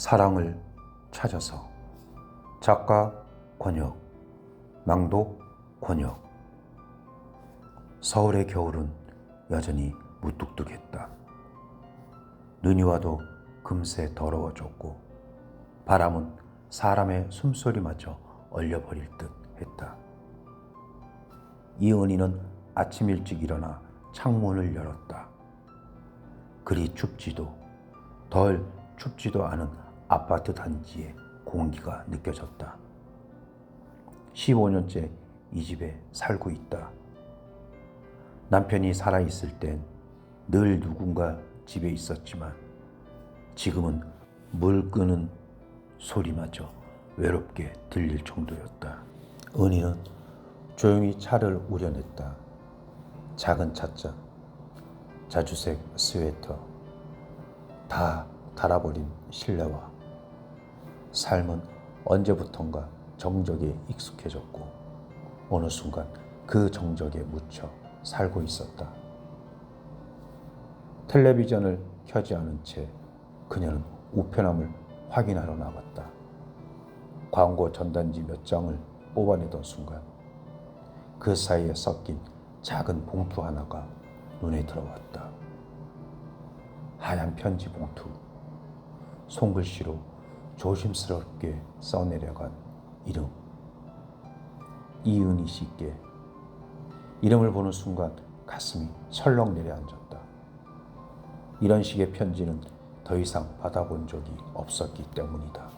사랑을 찾아서. 작가 권혁, 낭독 권혁. 서울의 겨울은 여전히 무뚝뚝했다. 눈이 와도 금세 더러워졌고 바람은 사람의 숨소리마저 얼려버릴 듯 했다. 이은희는 아침 일찍 일어나 창문을 열었다. 그리 춥지도 덜 춥지도 않은 아파트 단지의 공기가 느껴졌다. 15년째 이 집에 살고 있다. 남편이 살아있을 땐 늘 누군가 집에 있었지만 지금은 물 끄는 소리마저 외롭게 들릴 정도였다. 은희는 조용히 차를 우려냈다. 작은 차장, 자주색 스웨터, 다 닳아버린 실내화. 삶은 언제부턴가 정적에 익숙해졌고 어느 순간 그 정적에 묻혀 살고 있었다. 텔레비전을 켜지 않은 채 그녀는 우편함을 확인하러 나갔다. 광고 전단지 몇 장을 뽑아내던 순간 그 사이에 섞인 작은 봉투 하나가 눈에 들어왔다. 하얀 편지 봉투. 손글씨로 조심스럽게 써내려간 이름. 이은희 씨께. 이름을 보는 순간 가슴이 철렁 내려앉았다. 이런 식의 편지는 더 이상 받아본 적이 없었기 때문이다.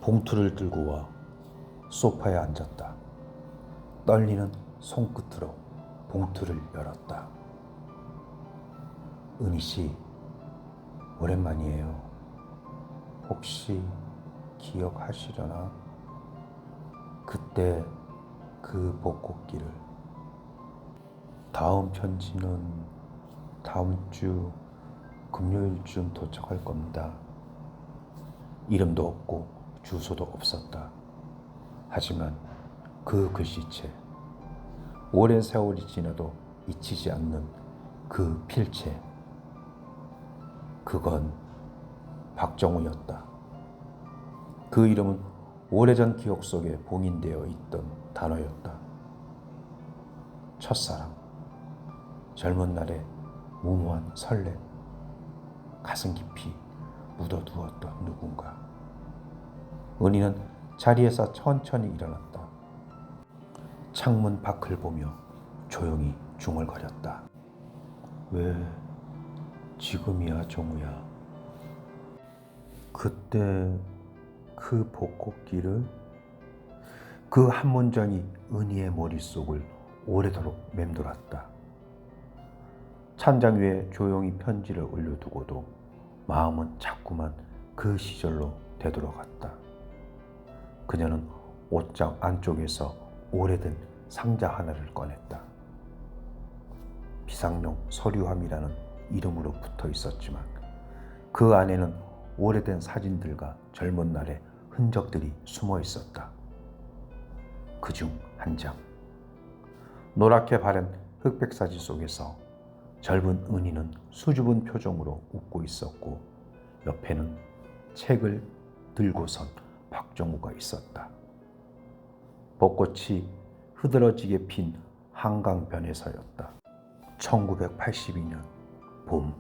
봉투를 들고 와 소파에 앉았다. 떨리는 손끝으로 봉투를 열었다. 은희 씨, 오랜만이에요. 혹시 기억하시려나? 그때 그 벚꽃길을. 다음 편지는 다음 주 금요일쯤 도착할 겁니다. 이름도 없고 주소도 없었다. 하지만 그 글씨체, 오랜 세월이 지나도 잊히지 않는 그 필체, 그건 박정우였다. 그 이름은 오래전 기억 속에 봉인되어 있던 단어였다. 첫사랑, 젊은 날의 무모한 설렘, 가슴 깊이 묻어두었던 누군가. 은희는 자리에서 천천히 일어났다. 창문 밖을 보며 조용히 중얼거렸다. 왜 지금이야, 정우야? 그때 그 벚꽃길을? 그 한 문장이 은희의 머릿속을 오래도록 맴돌았다. 찬장 위에 조용히 편지를 올려두고도 마음은 자꾸만 그 시절로 되돌아갔다. 그녀는 옷장 안쪽에서 오래된 상자 하나를 꺼냈다. 비상용 서류함이라는 이름으로 붙어 있었지만 그 안에는 오래된 사진들과 젊은 날의 흔적들이 숨어 있었다. 그중 한 장. 노랗게 바른 흑백 사진 속에서 젊은 은희는 수줍은 표정으로 웃고 있었고 옆에는 책을 들고선 박정우가 있었다. 벚꽃이 흐드러지게 핀 한강변에서였다. 1982년 봄.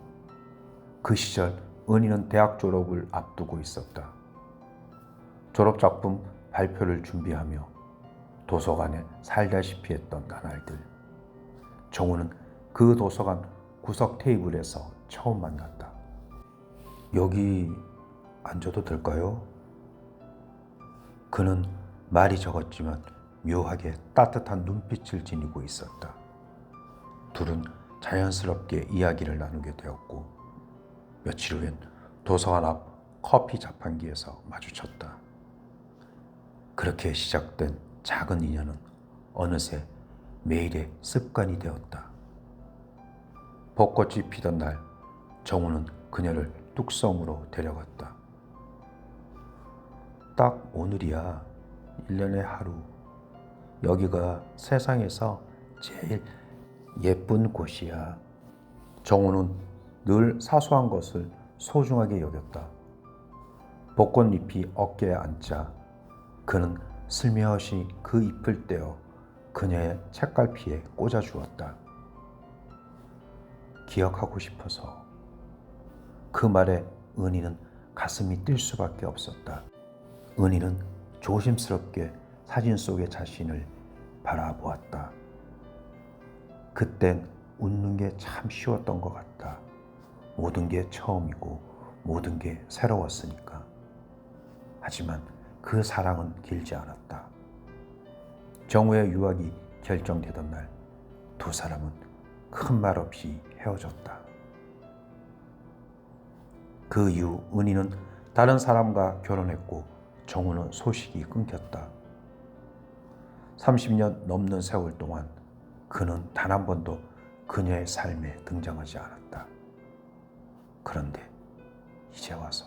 그 시절 은희는 대학 졸업을 앞두고 있었다. 졸업작품 발표를 준비하며 도서관에 살다시피 했던 나날들. 정우는 그 도서관 구석 테이블에서 처음 만났다. 여기 앉아도 될까요? 그는 말이 적었지만 묘하게 따뜻한 눈빛을 지니고 있었다. 둘은 자연스럽게 이야기를 나누게 되었고 며칠 후엔 도서관 앞 커피 자판기에서 마주쳤다. 그렇게 시작된 작은 인연은 어느새 매일의 습관이 되었다. 벚꽃이 피던 날 정우는 그녀를 뚝섬으로 데려갔다. 딱 오늘이야. 1년에 하루. 여기가 세상에서 제일 예쁜 곳이야. 정우는 늘 사소한 것을 소중하게 여겼다. 벚꽃잎이 어깨에 앉자 그는 슬며시 그 잎을 떼어 그녀의 책갈피에 꽂아 주었다. 기억하고 싶어서. 그 말에 은희는 가슴이 뛸 수밖에 없었다. 은희는 조심스럽게 사진 속의 자신을 바라보았다. 그땐 웃는 게 참 쉬웠던 것 같다. 모든 게 처음이고 모든 게 새로웠으니까. 하지만 그 사랑은 길지 않았다. 정우의 유학이 결정되던 날 두 사람은 큰 말 없이 헤어졌다. 그 이후 은희는 다른 사람과 결혼했고 정우는 소식이 끊겼다. 30년 넘는 세월 동안 그는 단 한 번도 그녀의 삶에 등장하지 않았다. 그런데 이제 와서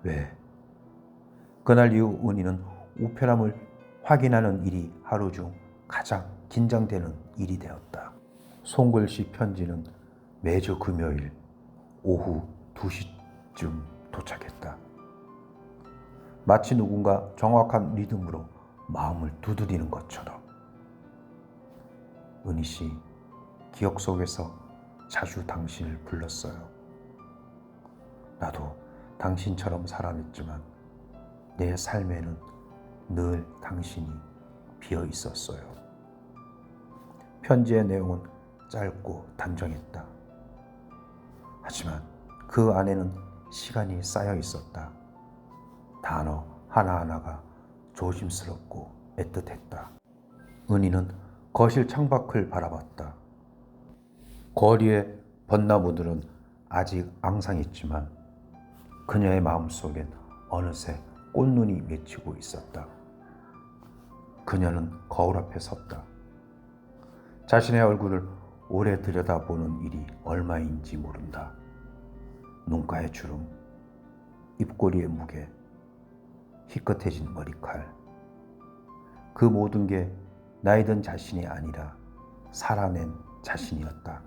왜? 그날 이후 은희는 우편함을 확인하는 일이 하루 중 가장 긴장되는 일이 되었다. 손글씨 편지는 매주 금요일 오후 2시쯤 도착했다. 마치 누군가 정확한 리듬으로 마음을 두드리는 것처럼. 은희 씨, 기억 속에서 자주 당신을 불렀어요. 나도 당신처럼 살아냈지만 내 삶에는 늘 당신이 비어 있었어요. 편지의 내용은 짧고 단정했다. 하지만 그 안에는 시간이 쌓여 있었다. 단어 하나하나가 조심스럽고 애틋했다. 은희는 거실 창밖을 바라봤다. 거리의 벚나무들은 아직 앙상했지만 그녀의 마음속엔 어느새 꽃눈이 맺히고 있었다. 그녀는 거울 앞에 섰다. 자신의 얼굴을 오래 들여다보는 일이 얼마인지 모른다. 눈가의 주름, 입꼬리의 무게, 희끗해진 머리칼. 그 모든 게 나이 든 자신이 아니라 살아낸 자신이었다.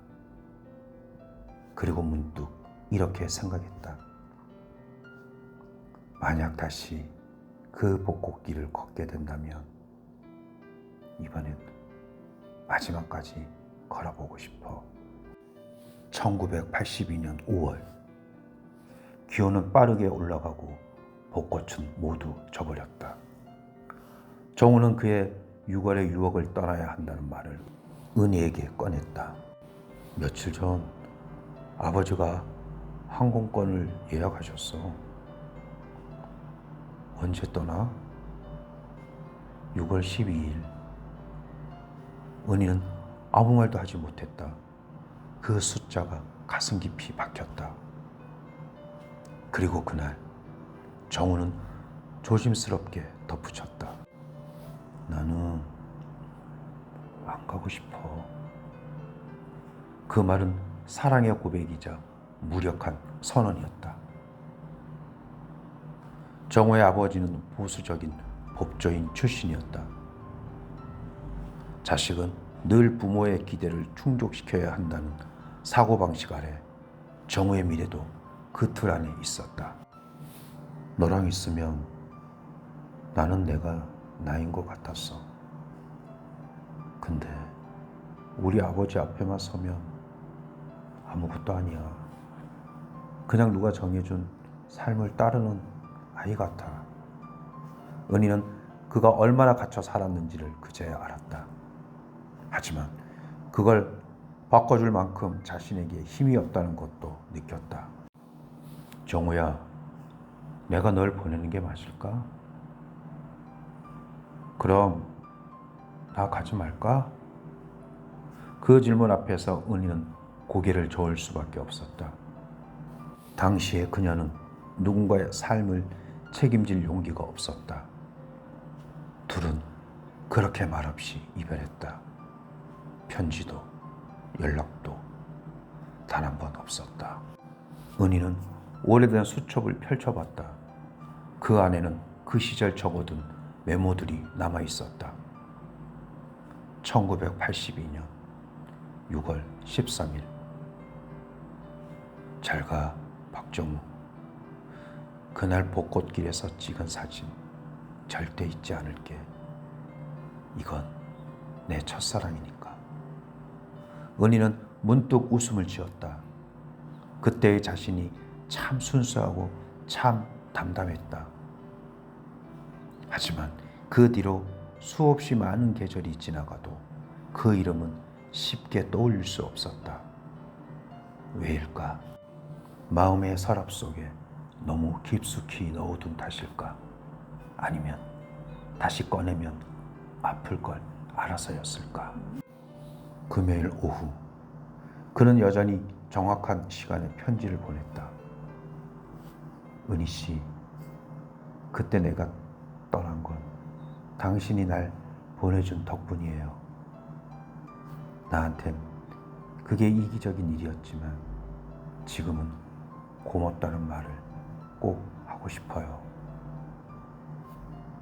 그리고 문득 이렇게 생각했다. 만약 다시 그 벚꽃길을 걷게 된다면 이번엔 마지막까지 걸어보고 싶어. 1982년 5월 기온은 빠르게 올라가고 벚꽃은 모두 져버렸다. 정우는 그의 6월에 유학을 떠나야 한다는 말을 은희에게 꺼냈다. 며칠 전 아버지가 항공권을 예약하셨어. 언제 떠나? 6월 12일. 은희는 아무 말도 하지 못했다. 그 숫자가 가슴 깊이 박혔다. 그리고 그날 정우는 조심스럽게 덧붙였다. 나는 안 가고 싶어. 그 말은 사랑의 고백이자 무력한 선언이었다. 정우의 아버지는 보수적인 법조인 출신이었다. 자식은 늘 부모의 기대를 충족시켜야 한다는 사고방식 아래 정우의 미래도 그 틀 안에 있었다. 너랑 있으면 나는 내가 나인 것 같았어. 근데 우리 아버지 앞에만 서면 아무것도 아니야. 그냥 누가 정해준 삶을 따르는 아이 같아. 은희는 그가 얼마나 갇혀 살았는지를 그제야 알았다. 하지만 그걸 바꿔줄 만큼 자신에게 힘이 없다는 것도 느꼈다. 정우야, 내가 널 보내는 게 맞을까? 그럼 나 가지 말까? 그 질문 앞에서 은희는 고개를 저을 수밖에 없었다. 당시에 그녀는 누군가의 삶을 책임질 용기가 없었다. 둘은 그렇게 말없이 이별했다. 편지도 연락도 단 한 번 없었다. 은희는 오래된 수첩을 펼쳐봤다. 그 안에는 그 시절 적어둔 메모들이 남아 있었다. 1982년 6월 13일. 잘 가, 박정우. 그날 벚꽃길에서 찍은 사진 절대 잊지 않을게. 이건 내 첫사랑이니까. 은희는 문득 웃음을 지었다. 그때의 자신이 참 순수하고 참 담담했다. 하지만 그 뒤로 수없이 많은 계절이 지나가도 그 이름은 쉽게 떠올릴 수 없었다. 왜일까? 마음의 서랍 속에 너무 깊숙이 넣어둔 탓일까? 아니면 다시 꺼내면 아플 걸 알아서였을까? 금요일 오후, 그는 여전히 정확한 시간에 편지를 보냈다. 은희 씨, 그때 내가 떠난 건 당신이 날 보내준 덕분이에요. 나한텐 그게 이기적인 일이었지만 지금은 고맙다는 말을 꼭 하고 싶어요.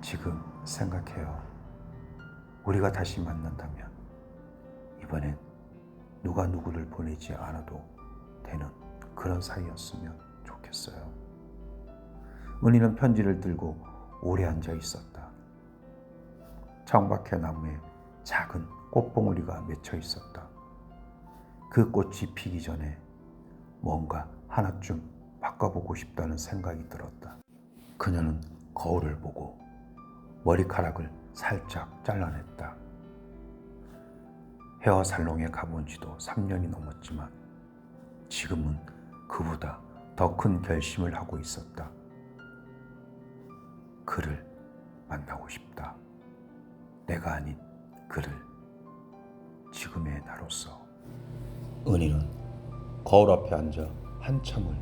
지금 생각해요. 우리가 다시 만난다면 이번엔 누가 누구를 보내지 않아도 되는 그런 사이였으면 좋겠어요. 은희는 편지를 들고 오래 앉아 있었다. 창밖에 나무에 작은 꽃봉오리가 맺혀 있었다. 그 꽃이 피기 전에 뭔가 하나쯤 바꿔보고 싶다는 생각이 들었다. 그녀는 거울을 보고 머리카락을 살짝 잘라냈다. 헤어 살롱에 가본 지도 3년이 넘었지만 지금은 그보다 더 큰 결심을 하고 있었다. 그를 만나고 싶다. 내가 아닌 그를, 지금의 나로서. 은희는 거울 앞에 앉아 한참을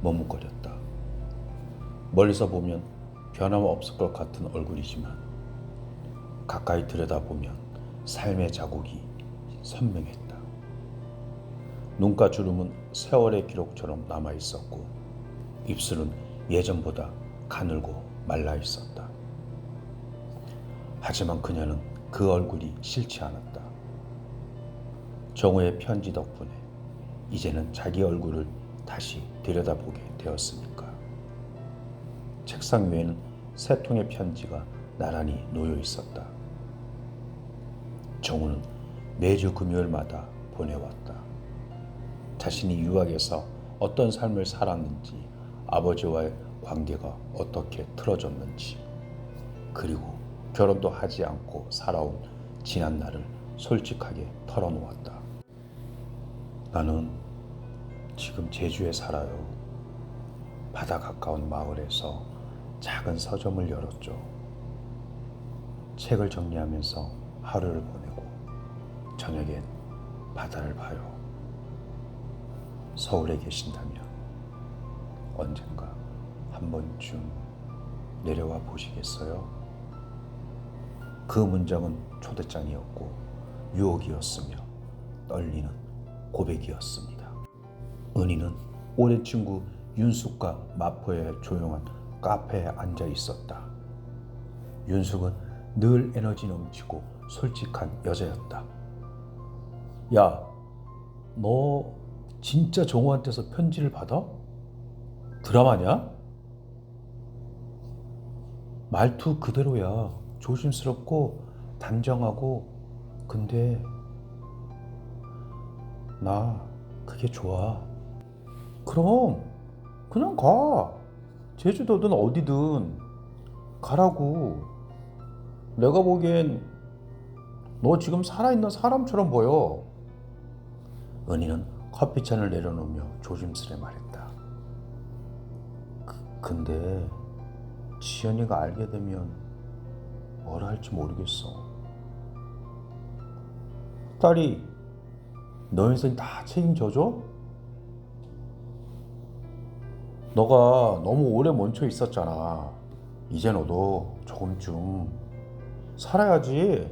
머뭇거렸다. 멀리서 보면 변함없을 것 같은 얼굴이지만 가까이 들여다보면 삶의 자국이 선명했다. 눈가 주름은 세월의 기록처럼 남아있었고 입술은 예전보다 가늘고 말라 있었다. 하지만 그녀는 그 얼굴이 싫지 않았다. 정우의 편지 덕분에 이제는 자기 얼굴을 다시 들여다보게 되었으니까. 책상 위에는 세 통의 편지가 나란히 놓여 있었다. 정우는 매주 금요일마다 보내왔다. 자신이 유학에서 어떤 삶을 살았는지, 아버지와의 관계가 어떻게 틀어졌는지, 그리고 결혼도 하지 않고 살아온 지난 날을 솔직하게 털어놓았다. 나는 지금 제주에 살아요. 바다 가까운 마을에서 작은 서점을 열었죠. 책을 정리하면서 하루를 보내고 저녁엔 바다를 봐요. 서울에 계신다면 언젠가 한 번쯤 내려와 보시겠어요? 그 문장은 초대장이었고 유혹이었으며 떨리는 고백이었습니다. 은희는 오랜 친구 윤숙과 마포의 조용한 카페에 앉아 있었다. 윤숙은 늘 에너지 넘치고 솔직한 여자였다. 야, 너 진짜 정우한테서 편지를 받아? 드라마냐? 말투 그대로야. 조심스럽고 단정하고. 근데 나 그게 좋아. 그럼 그냥 가. 제주도든 어디든 가라고. 내가 보기엔 너 지금 살아있는 사람처럼 보여. 은희는 커피잔을 내려놓으며 조심스레 말했다. 근데 지연이가 알게 되면 뭐라 할지 모르겠어. 딸이 너 인생 다 책임져줘? 너가 너무 오래 멈춰 있었잖아. 이제 너도 조금쯤 살아야지.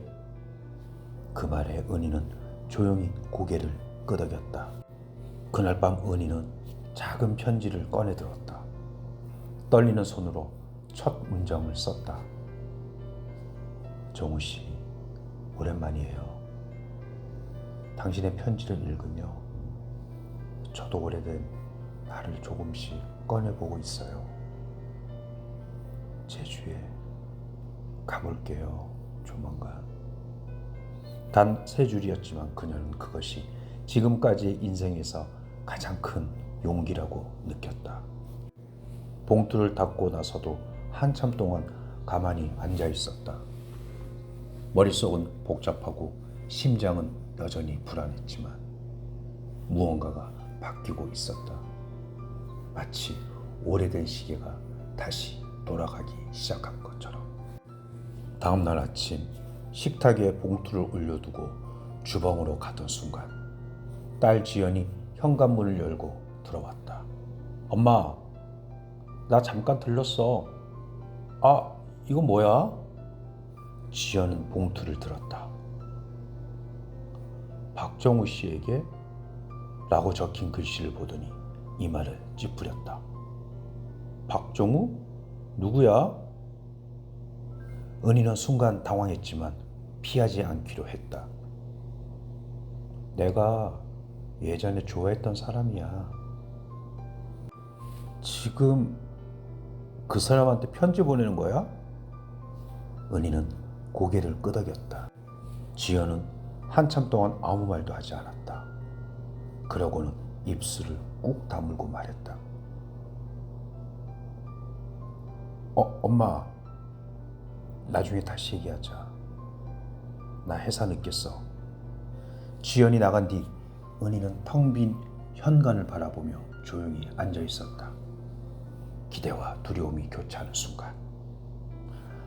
그 말에 은희는 조용히 고개를 끄덕였다. 그날 밤 은희는 작은 편지를 꺼내 들었다. 떨리는 손으로 첫 문장을 썼다. 정우 씨, 오랜만이에요. 당신의 편지를 읽으며 저도 오래된 나를 조금씩 꺼내보고 있어요. 제주에 가볼게요. 조만간. 단 세 줄이었지만 그녀는 그것이 지금까지의 인생에서 가장 큰 용기라고 느꼈다. 봉투를 닫고 나서도 한참 동안 가만히 앉아 있었다. 머릿속은 복잡하고 심장은 여전히 불안했지만 무언가가 바뀌고 있었다. 마치 오래된 시계가 다시 돌아가기 시작한 것처럼. 다음 날 아침 식탁에 봉투를 올려두고 주방으로 가던 순간 딸 지연이 현관문을 열고 들어왔다. 엄마, 나 잠깐 들렀어. 아, 이거 뭐야? 지연은 봉투를 들었다. 박정우 씨에게? 라고 적힌 글씨를 보더니 이마를 찌푸렸다. 박정우? 누구야? 은희는 순간 당황했지만 피하지 않기로 했다. 내가 예전에 좋아했던 사람이야. 지금 그 사람한테 편지 보내는 거야? 은희는 고개를 끄덕였다. 지연은 한참 동안 아무 말도 하지 않았다. 그러고는 입술을 꾹 다물고 말했다. 엄마, 나중에 다시 얘기하자. 나 회사 늦겠어. 지연이 나간 뒤 은희는 텅 빈 현관을 바라보며 조용히 앉아 있었다. 기대와 두려움이 교차하는 순간.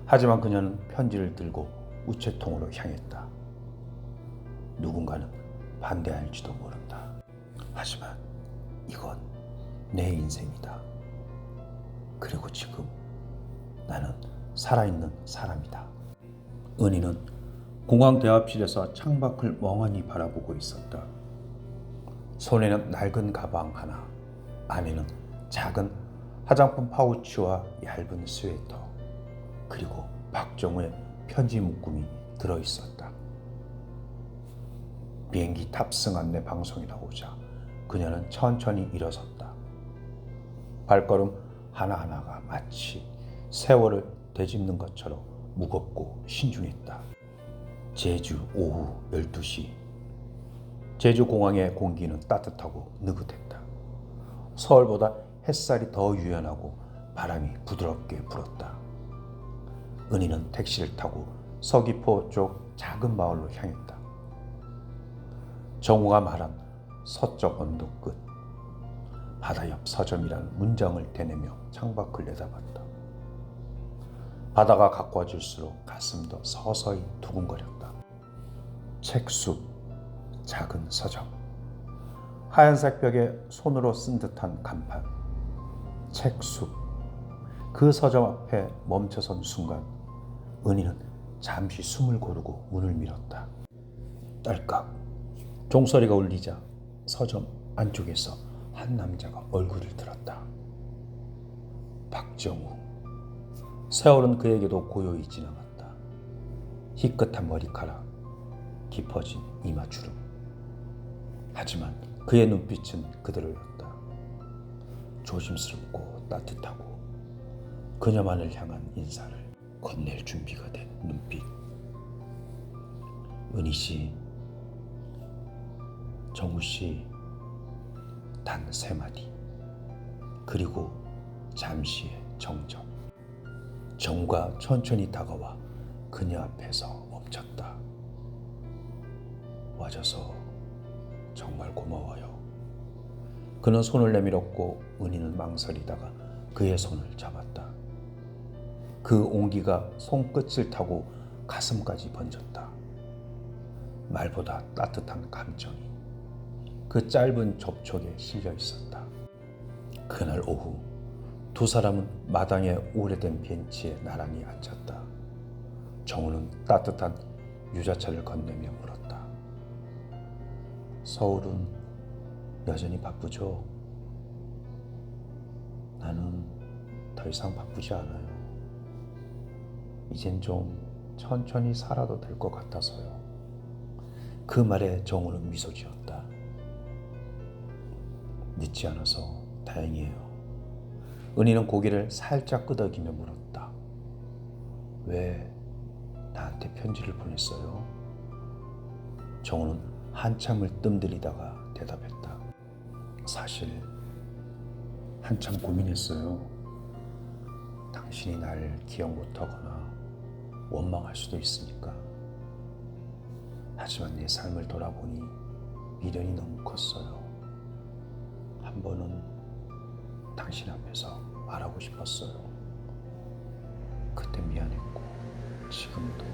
하지만 그녀는 편지를 들고 우체통으로 향했다. 누군가는 반대할지도 모른다. 하지만 이건 내 인생이다. 그리고 지금 나는 살아있는 사람이다. 은희는 공항 대합실에서 창밖을 멍하니 바라보고 있었다. 손에는 낡은 가방 하나, 안에는 작은 화장품 파우치와 얇은 스웨터, 그리고 박정우의 편지 묶음이 들어있었다. 비행기 탑승 안내 방송이 나오자 그녀는 천천히 일어섰다. 발걸음 하나하나가 마치 세월을 되짚는 것처럼 무겁고 신중했다. 제주 오후 12시. 제주 공항의 공기는 따뜻하고 느긋했다. 서울보다 햇살이 더 유연하고 바람이 부드럽게 불었다. 은희는 택시를 타고 서귀포 쪽 작은 마을로 향했다. 정우가 말한 서쪽 언덕 끝, 바다 옆 서점이라는 문장을 대내며 창밖을 내다봤다. 바다가 가까워질수록 가슴도 서서히 두근거렸다. 책숲, 작은 서점, 하얀색 벽에 손으로 쓴 듯한 간판. 책숲. 그 서점 앞에 멈춰선 순간 은희는 잠시 숨을 고르고 문을 밀었다. 딸깍. 종소리가 울리자 서점 안쪽에서 한 남자가 얼굴을 들었다. 박정우. 세월은 그에게도 고요히 지나갔다. 희끗한 머리카락, 깊어진 이마주름. 하지만 그의 눈빛은 그대로였다. 조심스럽고 따뜻하고 그녀만을 향한 인사를 건넬 준비가 된 눈빛. 은희 씨, 정우 씨, 단 세 마디. 그리고 잠시의 정적. 정우가 천천히 다가와 그녀 앞에서 멈췄다. 와줘서 정말 고마워요. 그는 손을 내밀었고 은희는 망설이다가 그의 손을 잡았다. 그 온기가 손끝을 타고 가슴까지 번졌다. 말보다 따뜻한 감정이 그 짧은 접촉에 실려 있었다. 그날 오후 두 사람은 마당의 오래된 벤치에 나란히 앉았다. 정우는 따뜻한 유자차를 건네며 물었다. 서울은 여전히 바쁘죠? 나는 더 이상 바쁘지 않아요. 이젠 좀 천천히 살아도 될 것 같아서요. 그 말에 정우는 미소 지었다. 늦지 않아서 다행이에요. 은희는 고개를 살짝 끄덕이며 물었다. 왜 나한테 편지를 보냈어요? 정우는 한참을 뜸들이다가 대답했다. 사실 한참 고민했어요. 당신이 날 기억 못하거나 원망할 수도 있으니까. 하지만 내 삶을 돌아보니 미련이 너무 컸어요. 한 번은 당신 앞에서 말하고 싶었어요. 그때 미안했고 지금도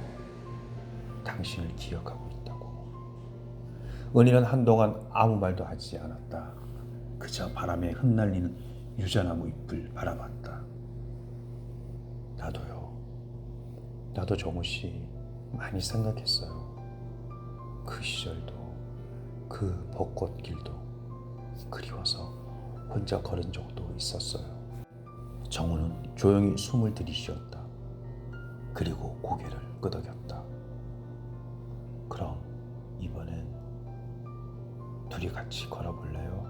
당신을 기억하고 있다고. 은희는 한동안 아무 말도 하지 않았다. 그저 바람에 흩날리는 유자나무 잎을 바라봤다. 나도요. 나도 정우 씨 많이 생각했어요. 그 시절도 그 벚꽃길도 그리워서 혼자 걸은 적도 있었어요. 정우는 조용히 숨을 들이쉬었다. 그리고 고개를 끄덕였다. 그럼 이번엔 둘이 같이 걸어볼래요?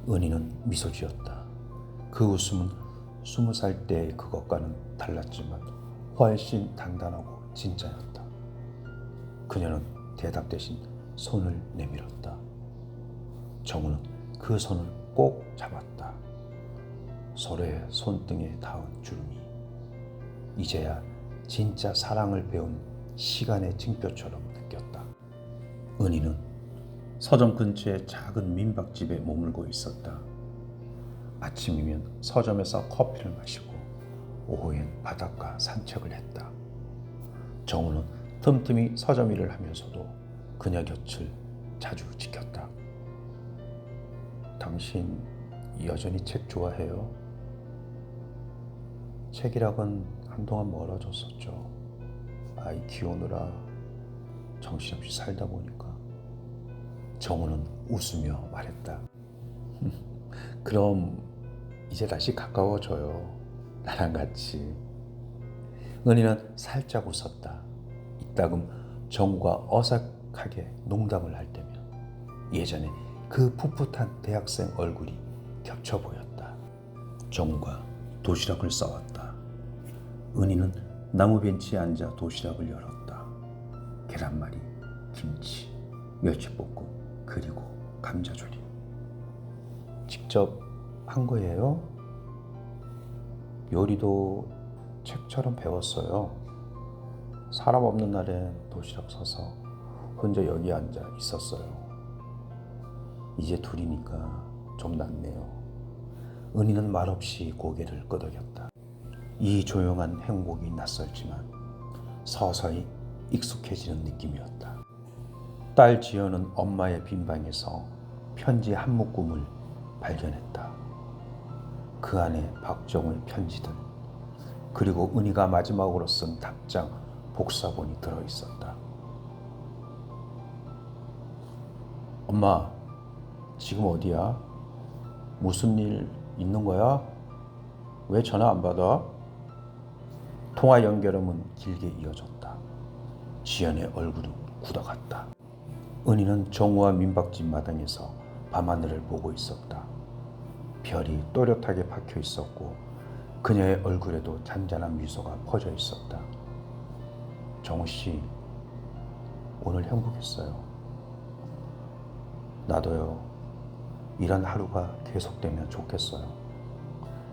은희는 미소 지었다. 그 웃음은 20살 때의 그것과는 달랐지만 훨씬 단단하고 진짜였다. 그녀는 대답 대신 손을 내밀었다. 정우는 그 손을 꼭 잡았다. 서로의 손등에 닿은 주름이 이제야 진짜 사랑을 배운 시간의 징표처럼 느꼈다. 은희는 서점 근처의 작은 민박집에 머물고 있었다. 아침이면 서점에서 커피를 마시고 오후엔 바닷가 산책을 했다. 정우는 틈틈이 서점 일을 하면서도 그녀 곁을 자주 지켰다. 당신 여전히 책 좋아해요? 책이랑은 한동안 멀어졌었죠. 아이 키우느라 정신없이 살다 보니까. 정우는 웃으며 말했다. 그럼 이제 다시 가까워져요. 나랑 같이. 은희는 살짝 웃었다. 이따금 정우가 어색하게 농담을 할 때면 예전에 그 풋풋한 대학생 얼굴이 겹쳐 보였다. 정우가 도시락을 싸왔다. 은희는 나무 벤치에 앉아 도시락을 열었다. 계란말이, 김치, 멸치볶음, 그리고 감자조림. 직접 한 거예요? 요리도 책처럼 배웠어요. 사람 없는 날엔 도시락 싸서 혼자 여기 앉아 있었어요. 이제 둘이니까 좀 낫네요. 은희는 말없이 고개를 끄덕였다. 이 조용한 행복이 낯설지만 서서히 익숙해지는 느낌이었다. 딸 지연은 엄마의 빈방에서 편지 한 묶음을 발견했다. 그 안에 박정우의 편지들, 그리고 은희가 마지막으로 쓴 답장 복사본이 들어있었다. 엄마, 지금 어디야? 무슨 일 있는 거야? 왜 전화 안 받아? 통화 연결음은 길게 이어졌다. 지연의 얼굴은 굳어갔다. 은희는 정우와 민박집 마당에서 밤하늘을 보고 있었다. 별이 또렷하게 박혀 있었고 그녀의 얼굴에도 잔잔한 미소가 퍼져 있었다. 정우 씨, 오늘 행복했어요. 나도요. 이런 하루가 계속되면 좋겠어요.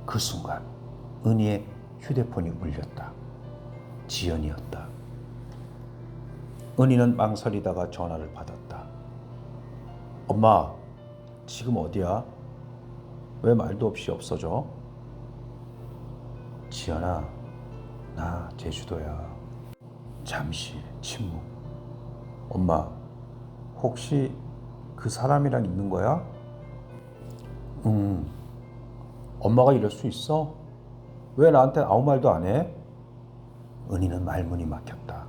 그 순간 은희의 휴대폰이 울렸다. 지연이었다. 은희는 망설이다가 전화를 받았다. 엄마, 지금 어디야? 왜 말도 없이 없어져? 지연아, 나 제주도야. 잠시 침묵. 엄마, 혹시 그 사람이랑 있는 거야? 엄마가 이럴 수 있어? 왜 나한테 아무 말도 안 해? 은희는 말문이 막혔다.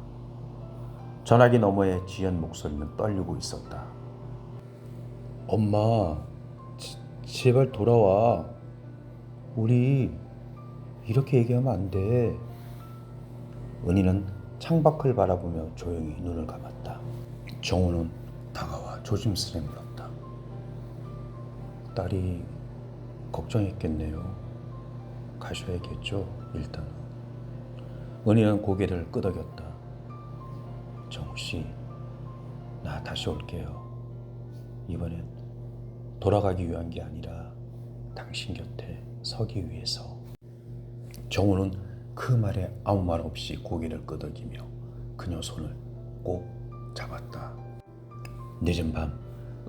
전화기 너머에 지연 목소리는 떨리고 있었다. 엄마, 제발 돌아와. 우리 이렇게 얘기하면 안 돼. 은희는 창밖을 바라보며 조용히 눈을 감았다. 정우는 다가와 조심스레 물었다. 딸이 걱정했겠네요. 가셔야겠죠, 일단은. 은희는 고개를 끄덕였다. 정우씨, 나 다시 올게요. 이번엔 돌아가기 위한 게 아니라 당신 곁에 서기 위해서. 정우는 그 말에 아무 말 없이 고개를 끄덕이며 그녀 손을 꼭 잡았다. 늦은 밤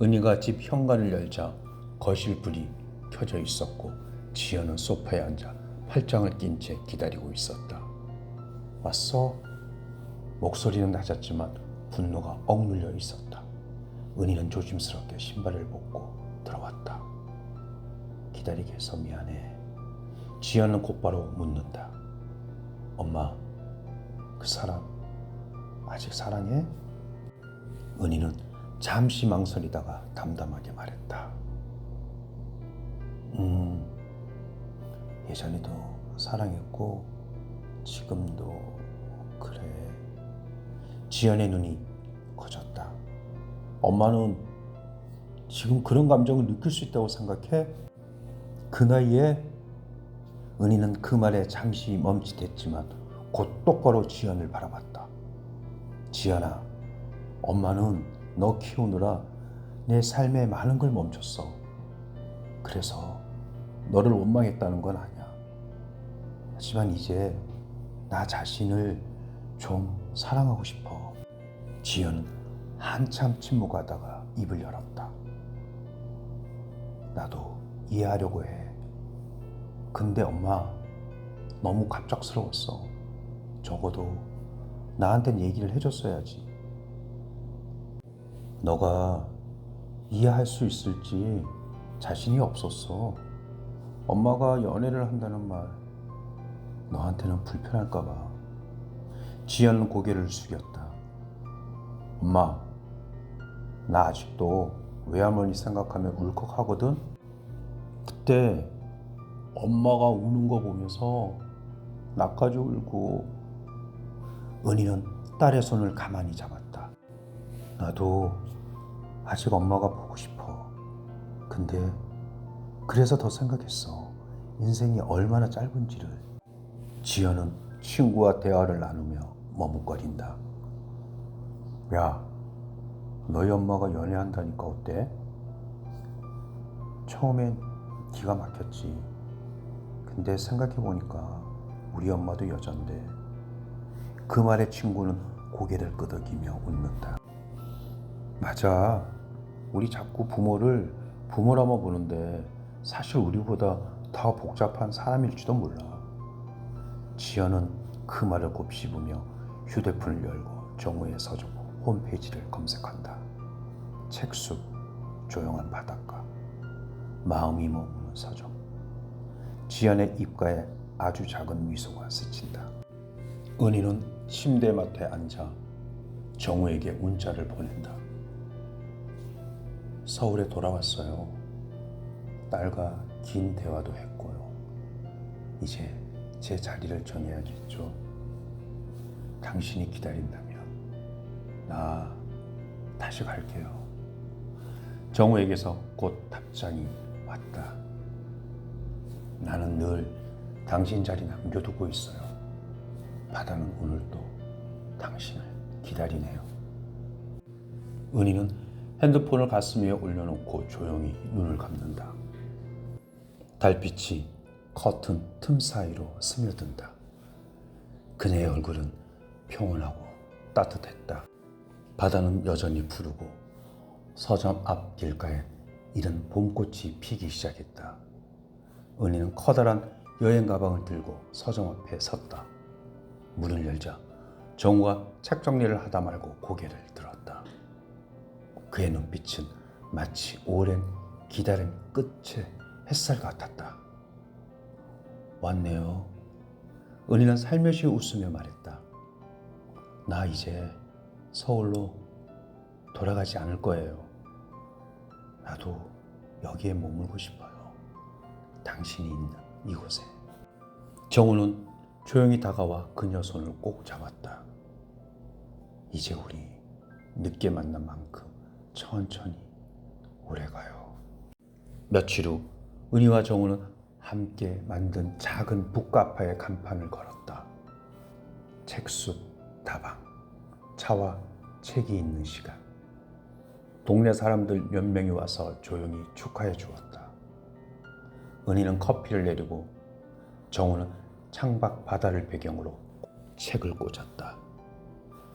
은희가 집 현관을 열자 거실 불이 켜져 있었고 지연은 소파에 앉아 팔짱을 낀 채 기다리고 있었다. 왔어? 목소리는 낮았지만 분노가 억눌려 있었다. 은희는 조심스럽게 신발을 벗고 들어왔다. 기다리게 해서 미안해. 지연은 곧바로 묻는다. 엄마, 그 사람 아직 사랑해? 은희는 잠시 망설이다가 담담하게 말했다. 예전에도 사랑했고 지금도 그래. 지연의 눈이 커졌다. 엄마는 지금 그런 감정을 느낄 수 있다고 생각해? 그 나이에? 은희는 그 말에 잠시 멈칫했지만 곧 똑바로 지연을 바라봤다. 지연아, 엄마는 너 키우느라 내 삶에 많은 걸 멈췄어. 그래서 너를 원망했다는 건 아니야. 하지만 이제 나 자신을 좀 사랑하고 싶어. 지연은 한참 침묵하다가 입을 열었다. 나도 이해하려고 해. 근데 엄마, 너무 갑작스러웠어. 적어도 나한텐 얘기를 해줬어야지. 너가 이해할 수 있을지 자신이 없었어. 엄마가 연애를 한다는 말 너한테는 불편할까 봐. 지연은 고개를 숙였다. 엄마, 나 아직도 외할머니 생각하면 울컥하거든. 그때 엄마가 우는 거 보면서 나까지 울고. 은희는 딸의 손을 가만히 잡았다. 나도 아직 엄마가 보고 싶어. 근데 그래서 더 생각했어. 인생이 얼마나 짧은지를. 지연은 친구와 대화를 나누며 머뭇거린다. 야, 너희 엄마가 연애한다니까 어때? 처음엔 기가 막혔지. 근데 생각해보니까 우리 엄마도 여잔데. 그 말에 친구는 고개를 끄덕이며 웃는다. 맞아. 우리 자꾸 부모를 부모라만 보는데 사실 우리보다 더 복잡한 사람일지도 몰라. 지연은 그 말을 곱씹으며 휴대폰을 열고 정우의 서적 홈페이지를 검색한다. 책숲, 조용한 바닷가, 마음이 머무는 서적. 지연의 입가에 아주 작은 미소가 스친다. 은희는 침대맡에 앉아 정우에게 문자를 보낸다. 서울에 돌아왔어요. 딸과 긴 대화도 했고요. 이제 제 자리를 정해야겠죠. 당신이 기다린다면 나 다시 갈게요. 정우에게서 곧 답장이 왔다. 나는 늘 당신 자리 남겨두고 있어요. 바다는 오늘도 당신을 기다리네요. 은희는 핸드폰을 가슴 위에 올려놓고 조용히 눈을 감는다. 달빛이 커튼 틈 사이로 스며든다. 그녀의 얼굴은 평온하고 따뜻했다. 바다는 여전히 푸르고 서점 앞 길가에 이른 봄꽃이 피기 시작했다. 은희는 커다란 여행 가방을 들고 서점 앞에 섰다. 문을 열자 정우가 책 정리를 하다 말고 고개를 들었다. 그의 눈빛은 마치 오랜 기다림 끝의 햇살 같았다. 왔네요. 은희는 살며시 웃으며 말했다. 나 이제 서울로 돌아가지 않을 거예요. 나도 여기에 머물고 싶어요. 당신이 있는 이곳에. 정우는 조용히 다가와 그녀 손을 꼭 잡았다. 이제 우리 늦게 만난 만큼 천천히 오래가요. 며칠 후 은희와 정우는 함께 만든 작은 북카페의 간판을 걸었다. 책숲, 다방, 차와 책이 있는 시간. 동네 사람들 몇 명이 와서 조용히 축하해 주었다. 은희는 커피를 내리고 정우는 창밖 바다를 배경으로 책을 꽂았다.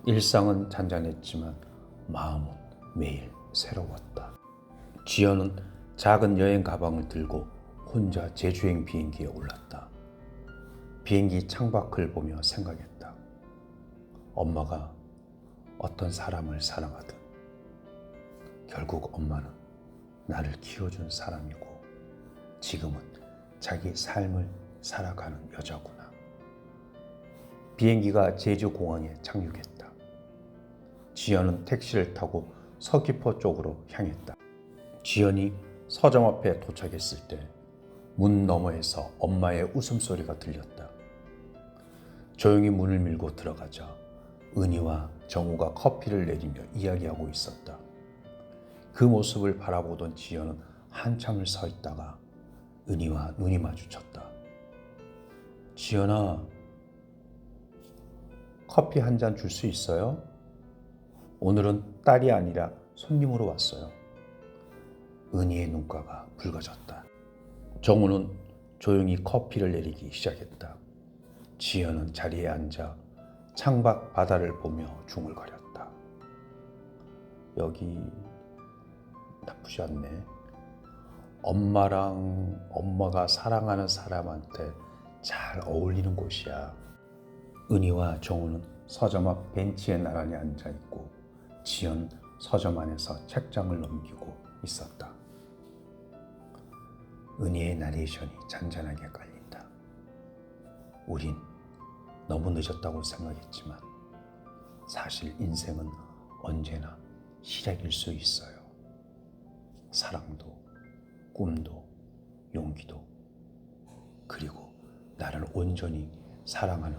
일상은 잔잔했지만 마음은 매일 새로웠다. 지연은 작은 여행 가방을 들고 혼자 제주행 비행기에 올랐다. 비행기 창밖을 보며 생각했다. 엄마가 어떤 사람을 사랑하든 결국 엄마는 나를 키워준 사람이고 지금은 자기 삶을 살아가는 여자구나. 비행기가 제주공항에 착륙했다. 지연은 택시를 타고 서귀포 쪽으로 향했다. 지연이 서점 앞에 도착했을 때 문 너머에서 엄마의 웃음소리가 들렸다. 조용히 문을 밀고 들어가자 은희와 정우가 커피를 내리며 이야기하고 있었다. 그 모습을 바라보던 지연은 한참을 서 있다가 은희와 눈이 마주쳤다. 지연아, 커피 한 잔 줄 수 있어요? 오늘은 딸이 아니라 손님으로 왔어요. 은희의 눈가가 붉어졌다. 정우는 조용히 커피를 내리기 시작했다. 지연은 자리에 앉아 창밖 바다를 보며 중얼거렸다. 여기 나쁘지 않네. 엄마가 사랑하는 사람한테 잘 어울리는 곳이야. 은희와 정우는 서점 앞 벤치에 나란히 앉아있고 지연은 서점 안에서 책장을 넘기고 있었다. 은희의 나레이션이 잔잔하게 깔린다. 우린 너무 늦었다고 생각했지만 사실 인생은 언제나 시작일 수 있어요. 사랑도, 꿈도, 용기도, 그리고 나를 온전히 사랑하는